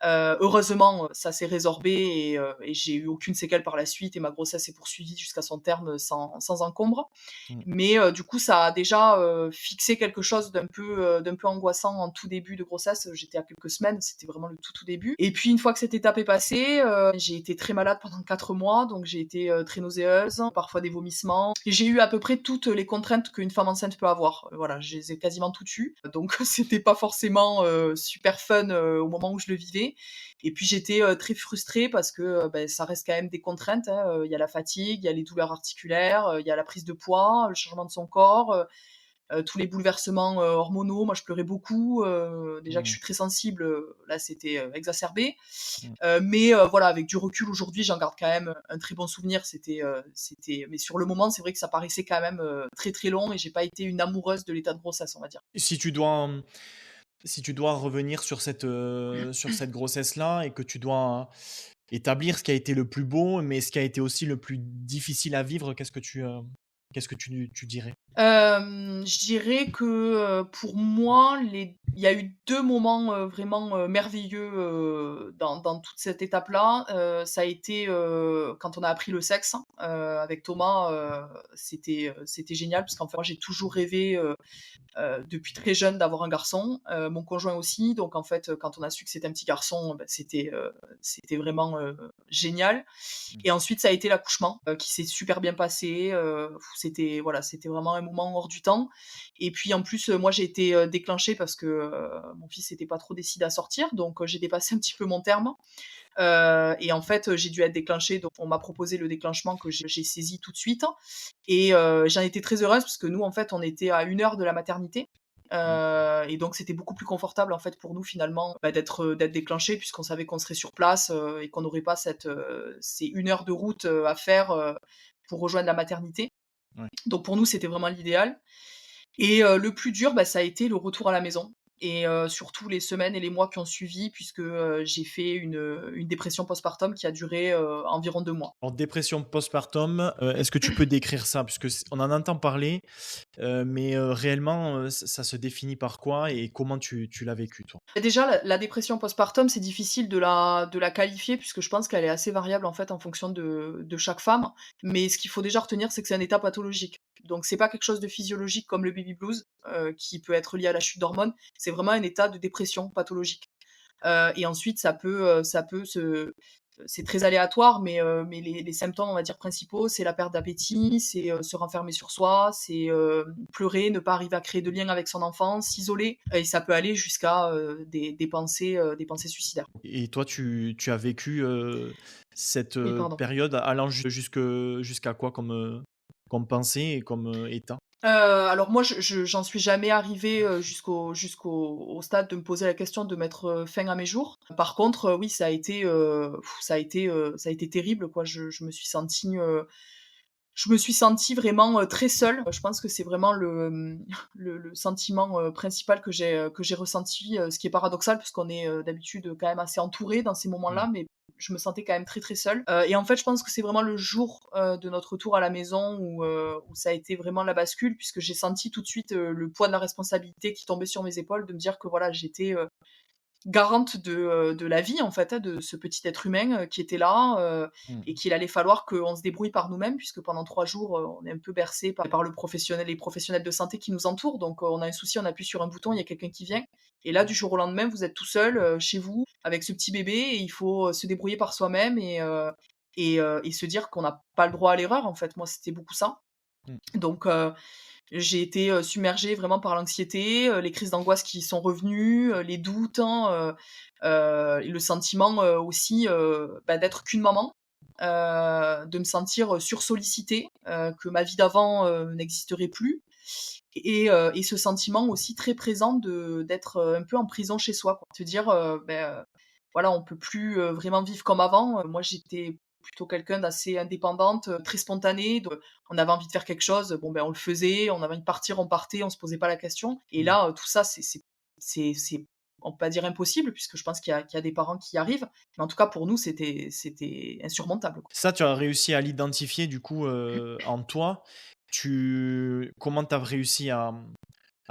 Heureusement, ça s'est résorbé et j'ai eu aucune séquelle par la suite et ma grossesse s'est poursuivie jusqu'à son terme sans encombre. Mmh. Mais du coup, ça a déjà, fixé quelque chose d'un peu angoissant en tout début de grossesse. J'étais à quelques semaines, c'était vraiment le tout, tout début et puis une fois que cette étape est passée, j'ai été très malade pendant 4 mois, donc j'ai été, très nauséeuse, parfois des vomissements et j'ai eu à peu près toutes les contraintes qu'une femme enceinte peut avoir. Voilà, je les ai quasiment toutes eues, donc c'était pas forcément, super fun, au moment où je le vivais et puis j'étais, très frustrée parce que, ça reste quand même des contraintes, hein, il y a la fatigue, il y a les douleurs articulaires, il y a la prise de poids, le changement de son corps, tous les bouleversements, hormonaux. Moi, je pleurais beaucoup, déjà que je Mmh. suis très sensible, là, c'était, exacerbé. Mmh. Mais voilà, avec du recul aujourd'hui, j'en garde quand même un très bon souvenir. Mais sur le moment, c'est vrai que ça paraissait quand même, très, très long et j'ai pas été une amoureuse de l'état de grossesse, on va dire. Si tu dois revenir sur cette grossesse-là et que tu dois établir ce qui a été le plus beau, mais ce qui a été aussi le plus difficile à vivre, qu'est-ce que tu dirais? Je dirais que, pour moi, il y a eu 2 moments, vraiment, merveilleux, dans toute cette étape-là. Ça a été, quand on a appris le sexe, avec Thomas, c'était génial parce qu'en fait, moi, j'ai toujours rêvé, depuis très jeune d'avoir un garçon, mon conjoint aussi. Donc en fait, quand on a su que c'était un petit garçon, c'était vraiment, génial. Mmh. Et ensuite, ça a été l'accouchement, qui s'est super bien passé, c'était voilà, c'était vraiment un moment hors du temps. Et puis en plus, moi j'ai été déclenchée parce que mon fils n'était pas trop décidé à sortir, donc j'ai dépassé un petit peu mon terme. Et en fait, j'ai dû être déclenchée, donc on m'a proposé le déclenchement que j'ai saisi tout de suite. Et j'en étais très heureuse parce que nous, en fait, on était à 1 heure de la maternité. Et donc c'était beaucoup plus confortable en fait pour nous finalement d'être déclenché puisqu'on savait qu'on serait sur place et qu'on n'aurait pas ces 1 heure de route à faire pour rejoindre la maternité. Ouais. Donc pour nous c'était vraiment l'idéal. Et le plus dur, ça a été le retour à la maison. Et surtout les semaines et les mois qui ont suivi, puisque j'ai fait une dépression postpartum qui a duré environ 2 mois. Alors, dépression postpartum, est-ce que tu peux décrire ça? Puisque on en entend parler, mais réellement, ça se définit par quoi et comment tu l'as vécu, toi? Et déjà, la dépression postpartum, c'est difficile de la qualifier, puisque je pense qu'elle est assez variable en fait en fonction de chaque femme. Mais ce qu'il faut déjà retenir, c'est que c'est un état pathologique. Donc c'est pas quelque chose de physiologique comme le baby blues, qui peut être lié à la chute d'hormones. C'est vraiment un état de dépression pathologique. Et ensuite, c'est très aléatoire, mais les symptômes, on va dire, principaux, c'est la perte d'appétit, c'est se renfermer sur soi, c'est pleurer, ne pas arriver à créer de lien avec son enfant, s'isoler, et ça peut aller jusqu'à des pensées suicidaires. Et toi, tu as vécu, cette, Oui, pardon. période allant jusqu'à quoi comme pensée et comme, état? Alors moi, j'en suis jamais arrivée au stade de me poser la question de mettre fin à mes jours. Par contre, oui, ça a été terrible, quoi. Je me suis sentie vraiment très seule. Je pense que c'est vraiment le sentiment principal que j'ai ressenti, ce qui est paradoxal parce qu'on est d'habitude quand même assez entouré dans ces Mmh. moments-là, mais je me sentais quand même très très seule. Et en fait, je pense que c'est vraiment le jour de notre retour à la maison où ça a été vraiment la bascule, puisque j'ai senti tout de suite le poids de la responsabilité qui tombait sur mes épaules, de me dire que voilà, j'étais garante de la vie en fait, de ce petit être humain qui était là, et Mmh. qu'il allait falloir qu'on se débrouille par nous-mêmes, puisque pendant 3 jours, on est un peu bercé par les professionnels de santé qui nous entourent. Donc on a un souci, on appuie sur un bouton, il y a quelqu'un qui vient. Et là, du jour au lendemain, vous êtes tout seul chez vous avec ce petit bébé et il faut se débrouiller par soi-même et se dire qu'on n'a pas le droit à l'erreur. En fait, moi, c'était beaucoup ça. Mmh. Donc j'ai été submergée vraiment par l'anxiété, les crises d'angoisse qui sont revenues, les doutes, hein, et le sentiment aussi d'être qu'une maman, de me sentir sursollicitée, que ma vie d'avant n'existerait plus. Et ce sentiment aussi très présent d'être un peu en prison chez soi, quoi. Se dire, voilà, on peut plus vraiment vivre comme avant. Moi, j'étais plutôt quelqu'un d'assez indépendante, très spontanée. On avait envie de faire quelque chose, bon, on le faisait. On avait envie de partir, on partait, on se posait pas la question. Et Mmh. là, tout ça, c'est on peut pas dire impossible, puisque je pense qu'il y a des parents qui y arrivent. Mais en tout cas, pour nous, c'était insurmontable, quoi. Ça, tu as réussi à l'identifier du coup, en toi. Comment tu as réussi à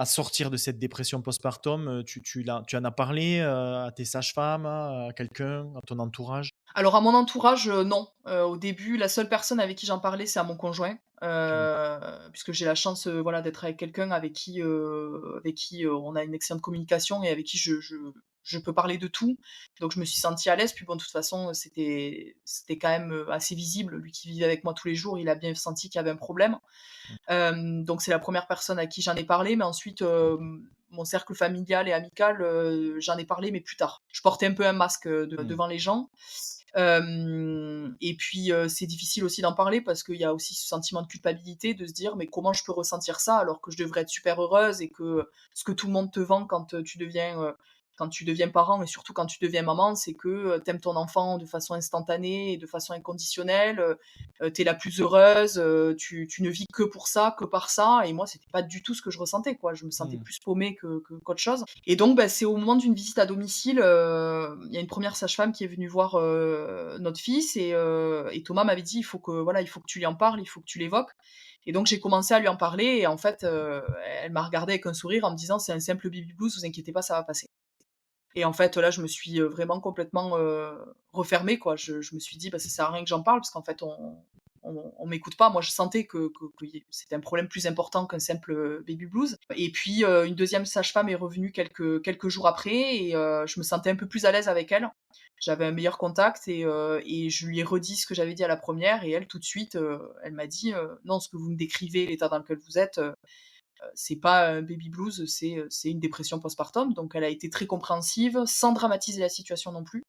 sortir de cette dépression postpartum? Tu en as parlé, à tes sages-femmes, à quelqu'un, à ton entourage? Alors à mon entourage, non. Au début, la seule personne avec qui j'en parlais, c'est à mon conjoint, Mmh. puisque j'ai la chance, voilà, d'être avec quelqu'un avec qui on a une excellente communication et avec qui je peux parler de tout. Donc je me suis sentie à l'aise. Puis bon, de toute façon, c'était quand même assez visible. Lui qui vivait avec moi tous les jours, il a bien senti qu'il y avait un problème. Mmh. Donc c'est la première personne à qui j'en ai parlé, mais ensuite, mon cercle familial et amical, j'en ai parlé, mais plus tard. Je portais un peu un masque, Mmh. devant les gens. Et puis, c'est difficile aussi d'en parler parce qu'il y a aussi ce sentiment de culpabilité de se dire: «Mais comment je peux ressentir ça alors que je devrais être super heureuse?» Et que ce que tout le monde te vend quand tu deviens parent et surtout quand tu deviens maman, c'est que, tu ton enfant de façon instantanée et de façon inconditionnelle, tu la plus heureuse, tu ne vis que pour ça, que par ça. Et moi, c'était pas du tout ce que je ressentais, quoi. Je me sentais Mmh. plus paumée qu'autre chose. Et donc, c'est au moment d'une visite à domicile, il y a une première sage-femme qui est venue voir notre fils et Thomas m'avait dit: il faut que tu lui en parles, il faut que tu l'évoques». Et donc j'ai commencé à lui en parler et en fait, elle m'a regardée avec un sourire en me disant: «C'est un simple baby blues, vous inquiétez pas, ça va passer». Et en fait, là, je me suis vraiment complètement refermée, quoi. Je me suis dit: «Ça sert à rien que j'en parle parce qu'en fait, on on m'écoute pas. Moi, je sentais que c'était un problème plus important qu'un simple baby blues. Et puis, une deuxième sage-femme est revenue quelques jours après et je me sentais un peu plus à l'aise avec elle. J'avais un meilleur contact et je lui ai redit ce que j'avais dit à la première et elle, tout de suite, elle m'a dit non, ce que vous me décrivez, l'état dans lequel vous êtes, c'est pas un baby blues, c'est une dépression postpartum. Donc, elle a été très compréhensive, sans dramatiser la situation non plus.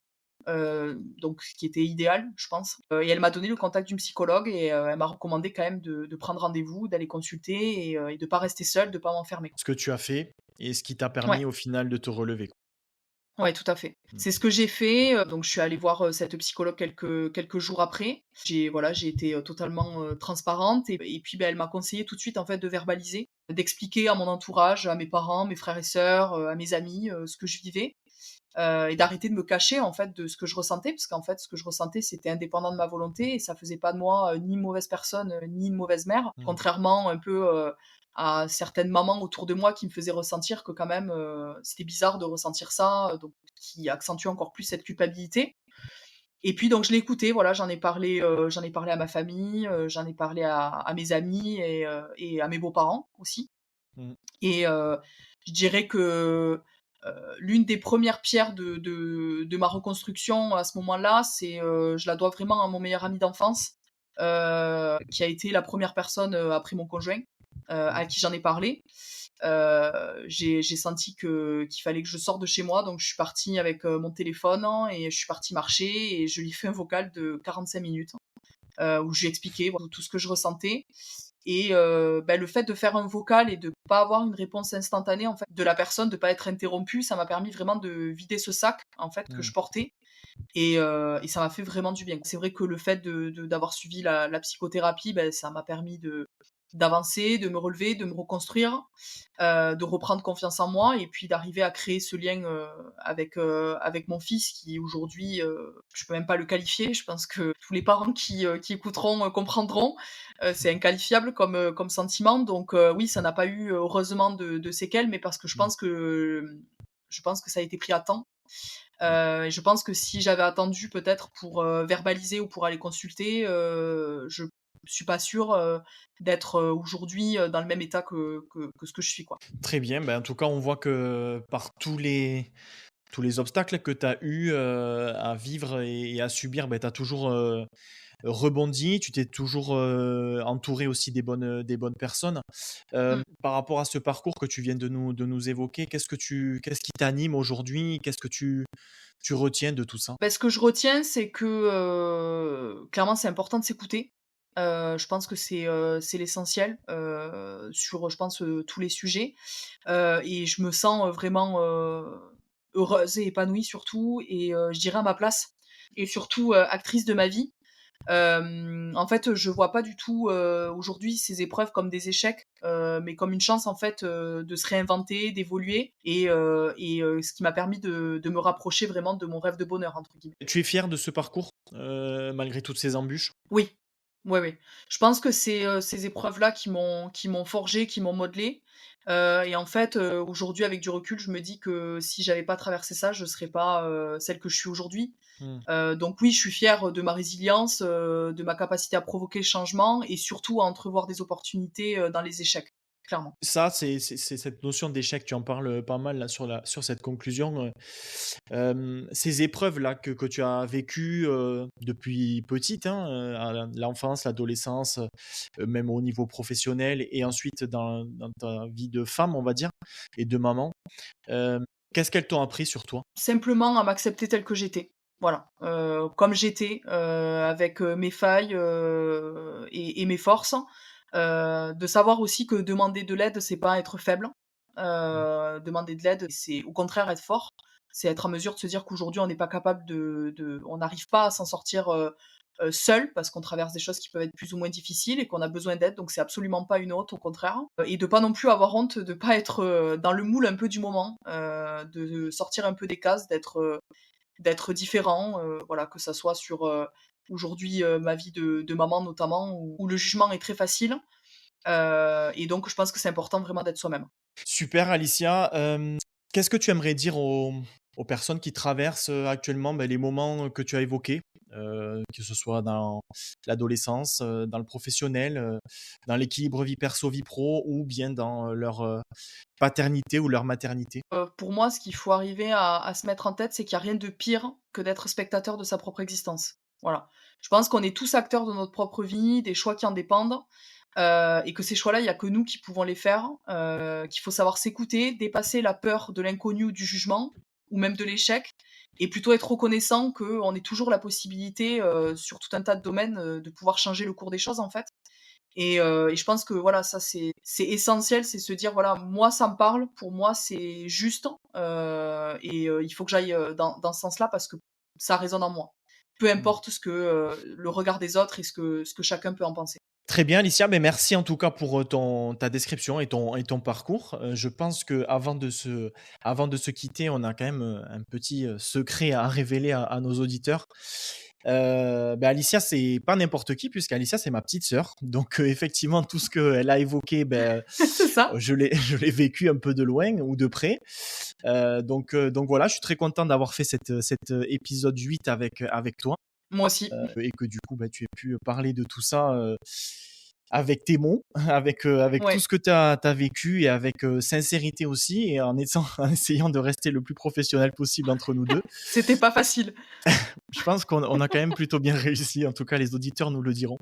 Donc ce qui était idéal, je pense. Et elle m'a donné le contact d'une psychologue et elle m'a recommandé quand même de prendre rendez-vous, d'aller consulter et de pas rester seule, de pas m'enfermer. Ce que tu as fait et ce qui t'a Ouais, permis au final de te relever, quoi. ouais, tout à fait. Mmh. C'est ce que j'ai fait. Donc je suis allée voir cette psychologue quelques jours après. J'ai été totalement transparente et puis ben, elle m'a conseillé tout de suite en fait de verbaliser, d'expliquer à mon entourage, à mes parents, mes frères et sœurs, à mes amis ce que je vivais. Et d'arrêter de me cacher en fait de ce que je ressentais, parce qu'en fait ce que je ressentais c'était indépendant de ma volonté et ça faisait pas de moi ni une mauvaise personne ni une mauvaise mère, Mmh. contrairement un peu à certaines mamans autour de moi qui me faisaient ressentir que quand même c'était bizarre de ressentir ça, donc qui accentue encore plus cette culpabilité. Et puis donc je l'ai écouté, voilà, j'en ai parlé à ma famille, j'en ai parlé à mes amis et à mes beaux-parents aussi. Mmh. Et je dirais que l'une des premières pierres de ma reconstruction à ce moment-là, je la dois vraiment à mon meilleur ami d'enfance, qui a été la première personne après mon conjoint Mmh. à qui j'en ai parlé. J'ai senti qu'il fallait que je sorte de chez moi, donc je suis partie avec mon téléphone hein, et je suis partie marcher et je lui ai fait un vocal de 45 minutes où je lui ai expliqué voilà, tout ce que je ressentais. Et le fait de faire un vocal et de pas avoir une réponse instantanée en fait de la personne, de pas être interrompue, ça m'a permis vraiment de vider ce sac en fait que Mmh. je portais et ça m'a fait vraiment du bien. C'est vrai que le fait d'avoir suivi la psychothérapie, ça m'a permis d'avancer, de me relever, de me reconstruire, de reprendre confiance en moi et puis d'arriver à créer ce lien avec mon fils qui aujourd'hui, je peux même pas le qualifier. Je pense que tous les parents qui écouteront comprendront. C'est inqualifiable comme sentiment. Donc oui, ça n'a pas eu heureusement de séquelles, mais parce que Mmh. je pense que ça a été pris à temps. Et je pense que si j'avais attendu peut-être pour verbaliser ou pour aller consulter, je suis pas sûre d'être aujourd'hui dans le même état que ce que je suis, quoi. Très bien, en tout cas, on voit que par tous les obstacles que tu as eu, à vivre et à subir, tu as toujours, rebondi, tu t'es toujours, entouré aussi des bonnes personnes. Mmh. Par rapport à ce parcours que tu viens de nous évoquer, qu'est-ce qui t'anime aujourd'hui? Qu'est-ce que tu retiens de tout ça? Ce que je retiens, c'est que, clairement, c'est important de s'écouter. Je pense que c'est l'essentiel, sur, je pense, tous les sujets. Et je me sens, vraiment, heureuse et épanouie surtout et je dirais à ma place et surtout, actrice de ma vie. En fait, je vois pas du tout, aujourd'hui ces épreuves comme des échecs, mais comme une chance en fait, de se réinventer, d'évoluer et ce qui m'a permis de me rapprocher vraiment de mon «rêve de bonheur» entre guillemets. Tu es fier de ce parcours, malgré toutes ces embûches? Oui, oui, oui. Je pense que c'est, ces épreuves-là qui m'ont forgée, qui m'ont modelée, et en fait, aujourd'hui avec du recul, je me dis que si j'avais pas traversé ça, je serais pas, celle que je suis aujourd'hui. Mmh. Donc oui, je suis fière de ma résilience, de ma capacité à provoquer le changement et surtout à entrevoir des opportunités, dans les échecs, clairement. Ça, c'est cette notion d'échec, tu en parles, pas mal là sur cette conclusion, ces épreuves-là que tu as vécues, depuis petite, hein, à l'enfance, l'adolescence, même au niveau professionnel et ensuite dans ta vie de femme, on va dire, et de maman, qu'est-ce qu'elles t'ont appris sur toi? Simplement à m'accepter telle que j'étais. Voilà, comme j'étais, avec, mes failles, et mes forces. De savoir aussi que demander de l'aide, c'est pas être faible. Mmh. Demander de l'aide, c'est au contraire être fort. C'est être en mesure de se dire qu'aujourd'hui on n'est pas capable on n'arrive pas à s'en sortir, seul parce qu'on traverse des choses qui peuvent être plus ou moins difficiles et qu'on a besoin d'aide, donc c'est absolument pas une honte, au contraire. Et de pas non plus avoir honte de pas être, dans le moule un peu du moment, de sortir un peu des cases, d'être différent, voilà, que ça soit sur, aujourd'hui, ma vie de maman notamment où le jugement est très facile, et donc je pense que c'est important vraiment d'être soi-même. Super Alicia, qu'est-ce que tu aimerais dire aux personnes qui traversent actuellement les moments que tu as évoqués, que ce soit dans l'adolescence, dans le professionnel, dans l'équilibre vie perso, vie pro, ou bien dans leur paternité ou leur maternité. Pour moi, ce qu'il faut arriver à se mettre en tête, c'est qu'il y a rien de pire que d'être spectateur de sa propre existence. Voilà. Je pense qu'on est tous acteurs de notre propre vie, des choix qui en dépendent, et que ces choix-là, il y a que nous qui pouvons les faire, qu'il faut savoir s'écouter, dépasser la peur de l'inconnu ou du jugement, ou même de l'échec, et plutôt être reconnaissant qu'on ait toujours la possibilité, sur tout un tas de domaines, de pouvoir changer le cours des choses, en fait. Et je pense que voilà, ça c'est essentiel, c'est se dire voilà, moi ça me parle, pour moi c'est juste, il faut que j'aille dans ce sens-là parce que ça résonne en moi. Peu importe ce que le regard des autres et ce que chacun peut en penser. Très bien, Alicia, mais merci en tout cas pour ta description et ton parcours. Je pense qu'avant avant de se quitter, on a quand même un petit secret à révéler à nos auditeurs. Alicia, c'est pas n'importe qui, puisqu'Alicia, c'est ma petite sœur. Donc, effectivement, tout ce qu'elle a évoqué, C'est ça. je l'ai vécu un peu de loin ou de près. Donc voilà, je suis très content d'avoir fait cet épisode 8 avec toi. Moi aussi. Et que du coup, tu aies pu parler de tout ça avec tes mots, avec Ouais. tout ce que tu as vécu et avec sincérité aussi, et en essayant de rester le plus professionnel possible entre nous deux. C'était pas facile. Je pense qu'on a quand même plutôt bien réussi, en tout cas les auditeurs nous le diront.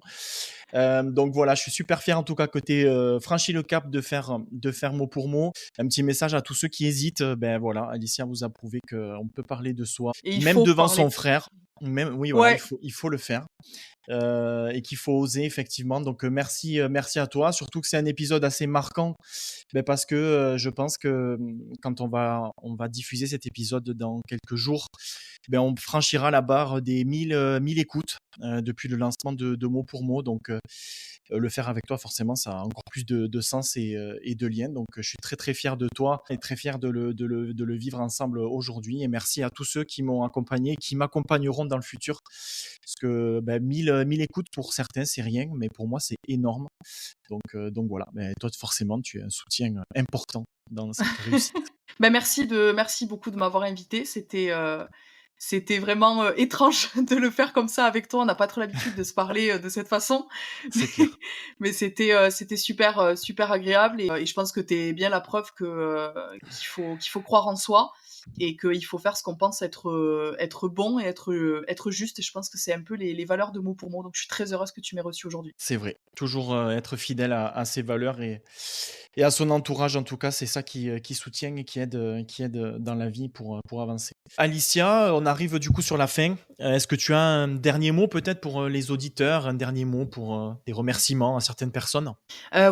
Donc voilà, je suis super fier en tout cas que tu aies franchi le cap de faire mot pour mot. Un petit message à tous ceux qui hésitent, voilà, Alicia vous a prouvé qu'on peut parler de soi, Et même devant parler. son frère. Même, oui, voilà, Ouais. il faut le faire. Et qu'il faut oser effectivement. Donc merci à toi, surtout que c'est un épisode assez marquant, parce que je pense que quand on va diffuser cet épisode dans quelques jours, on franchira la barre des 1000 écoutes depuis le lancement de mot pour mot. Donc le faire avec toi, forcément, ça a encore plus de sens et de lien. Donc je suis très très fier de toi et très fier de le vivre ensemble aujourd'hui. Et merci à tous ceux qui m'ont accompagné, qui m'accompagneront dans le futur, parce que 1000 écoutes pour certains c'est rien, mais pour moi c'est énorme. Donc voilà, toi forcément tu es un soutien important dans cette réussite. Merci beaucoup de m'avoir invité. C'était vraiment étrange de le faire comme ça avec toi. On n'a pas trop l'habitude de se parler de cette façon. C'est clair. Mais c'était super, super agréable. Et je pense que tu es bien la preuve qu'il faut croire en soi et qu'il faut faire ce qu'on pense être bon et être juste. Et je pense que c'est un peu les valeurs de mot pour mot. Donc je suis très heureuse que tu m'aies reçue aujourd'hui. C'est vrai. Toujours être fidèle à ses valeurs et à son entourage, en tout cas, c'est ça qui soutient et qui aide dans la vie pour avancer. Alicia, on arrive du coup sur la fin. Est-ce que tu as un dernier mot peut-être pour les auditeurs, un dernier mot pour des remerciements à certaines personnes?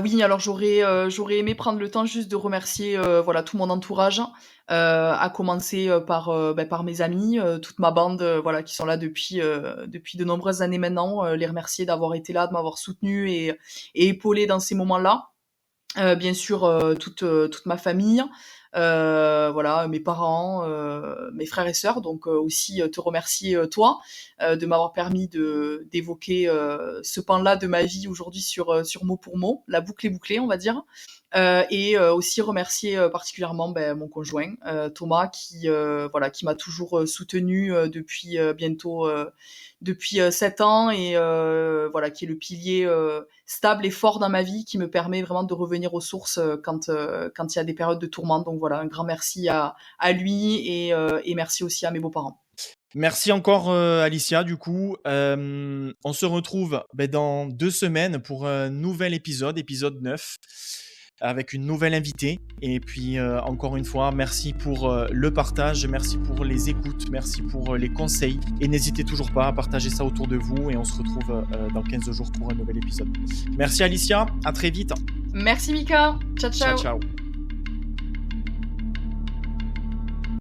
Oui, alors j'aurais aimé prendre le temps juste de remercier voilà, tout mon entourage, à commencer par mes amis, toute ma bande voilà, qui sont là depuis de nombreuses années maintenant, les remercier d'avoir été là, de m'avoir soutenu et épaulé dans ces moments-là. Bien sûr, toute ma famille, voilà, mes parents, mes frères et sœurs. Donc aussi te remercier toi de m'avoir permis d'évoquer ce pan-là de ma vie aujourd'hui sur mot pour mot. La boucle est bouclée, on va dire. Et aussi remercier particulièrement mon conjoint Thomas qui m'a toujours soutenu depuis bientôt depuis 7 ans et voilà, qui est le pilier stable et fort dans ma vie, qui me permet vraiment de revenir aux sources quand il y a des périodes de tourment. Donc voilà, un grand merci à lui et merci aussi à mes beaux-parents. Merci encore Alicia, du coup. On se retrouve dans 2 semaines pour un nouvel épisode 9, avec une nouvelle invitée. Et puis encore une fois, merci pour le partage, merci pour les écoutes, merci pour les conseils. Et n'hésitez toujours pas à partager ça autour de vous. Et on se retrouve dans 15 jours pour un nouvel épisode. Merci Alicia, à très vite. Merci Mika, ciao ciao. Ciao, ciao.